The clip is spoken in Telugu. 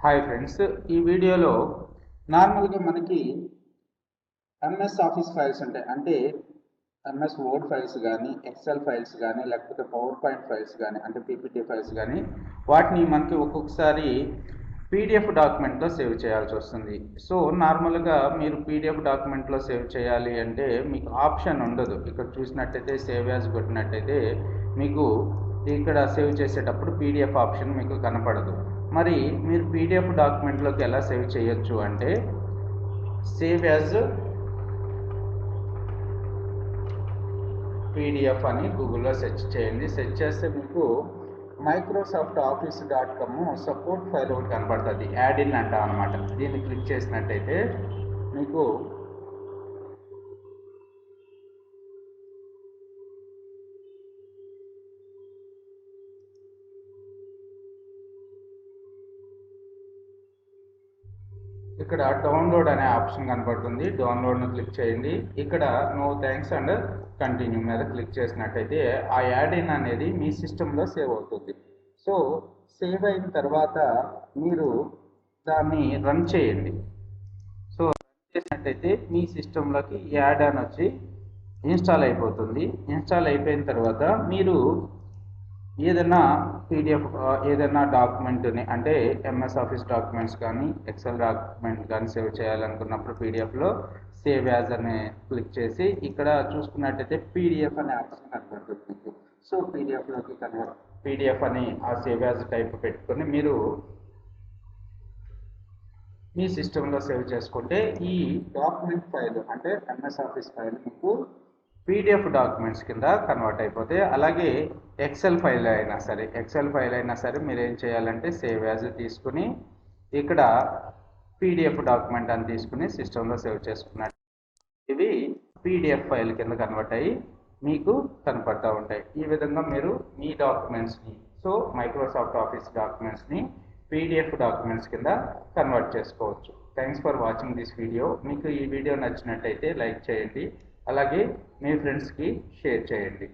హాయ్ ఫ్రెండ్స్, ఈ వీడియోలో నార్మల్గా మనకి ఎంఎస్ ఆఫీస్ ఫైల్స్ ఉంటాయి. అంటే ఎంఎస్ వర్డ్ ఫైల్స్ కానీ, ఎక్సెల్ ఫైల్స్ కానీ, లేకపోతే పవర్ పాయింట్ ఫైల్స్ కానీ, అంటే పీపీటీ ఫైల్స్ కానీ, వాటిని మనకి ఒక్కొక్కసారి పీడిఎఫ్ డాక్యుమెంట్లో సేవ్ చేయాల్సి వస్తుంది. సో నార్మల్గా మీరు పీడిఎఫ్ డాక్యుమెంట్లో సేవ్ చేయాలి అంటే మీకు ఆప్షన్ ఉండదు. ఇక్కడ చూసినట్టయితే సేవ్ యాజ్ కొట్టినట్టయితే మీకు ఇక్కడ సేవ్ చేసేటప్పుడు పీడిఎఫ్ ఆప్షన్ మీకు కనపడదు. మరి మీరు పీడిఎఫ్ డాక్యుమెంట్లోకి ఎలా సేవ్ చేయొచ్చు అంటే సేవ్ యాజ్ పీడిఎఫ్ అని గూగుల్లో సెర్చ్ చేయండి. సెర్చ్ చేస్తే మీకు microsoft.office.com సపోర్ట్ ఫైల్ ఒకటి కనబడుతుంది. యాడ్ ఇన్ అంటాం అనమాట. దీన్ని క్లిక్ చేసినట్టయితే మీకు ఇక్కడ డౌన్లోడ్ అనే ఆప్షన్ కనబడుతుంది. డౌన్లోడ్ను క్లిక్ చేయండి. ఇక్కడ నో థ్యాంక్స్ అండ్ కంటిన్యూ మీద క్లిక్ చేసినట్టయితే ఆ యాడ్ ఇన్ అనేది మీ సిస్టంలో సేవ్ అవుతుంది. సో సేవ్ అయిన తర్వాత మీరు దాన్ని రన్ చేయండి. సో రన్ చేసినట్టయితే మీ సిస్టంలోకి యాడ్ అని వచ్చి ఇన్స్టాల్ అయిపోతుంది. ఇన్స్టాల్ అయిపోయిన తర్వాత మీరు ఏదైనా పీడిఎఫ్ ఏదైనా డాక్యుమెంట్ని అంటే ఎంఎస్ ఆఫీస్ డాక్యుమెంట్స్ కానీ, ఎక్సెల్ డాక్యుమెంట్ కానీ సేవ్ చేయాలనుకున్నప్పుడు పీడిఎఫ్లో సేవ్ యాజ్ అని క్లిక్ చేసి ఇక్కడ చూసుకున్నట్టయితే పీడిఎఫ్ అనే ఆప్షన్ కనబడుతుంది. సో పీడిఎఫ్లోకి పీడిఎఫ్ అని ఆ సేవ్ యాజ్ టైప్ పెట్టుకొని మీరు మీ సిస్టంలో సేవ్ చేసుకుంటే ఈ డాక్యుమెంట్ ఫైల్ అంటే ఎంఎస్ ఆఫీస్ ఫైల్ మీకు పీడిఎఫ్ డాక్యుమెంట్స్ కింద కన్వర్ట్ అయిపోతాయి. అలాగే ఎక్సెల్ ఫైల్ అయినా సరే మీరు ఏం చేయాలంటే సేవ్ యాజ్ తీసుకుని ఇక్కడ పీడిఎఫ్ డాక్యుమెంట్ అని తీసుకుని సిస్టంలో సేవ్ చేసుకున్నట్టు ఇవి పీడిఎఫ్ ఫైల్ కింద కన్వర్ట్ అయ్యి మీకు కనపడతా ఉంటాయి. ఈ విధంగా మీరు మీ డాక్యుమెంట్స్ని మైక్రోసాఫ్ట్ ఆఫీస్ డాక్యుమెంట్స్ని పీడిఎఫ్ డాక్యుమెంట్స్ కింద కన్వర్ట్ చేసుకోవచ్చు. Thanks for watching this video. మీకు ఈ వీడియో నచ్చినట్టయితే లైక్ చేయండి. అలాగే మీ ఫ్రెండ్స్కి షేర్ చేయండి.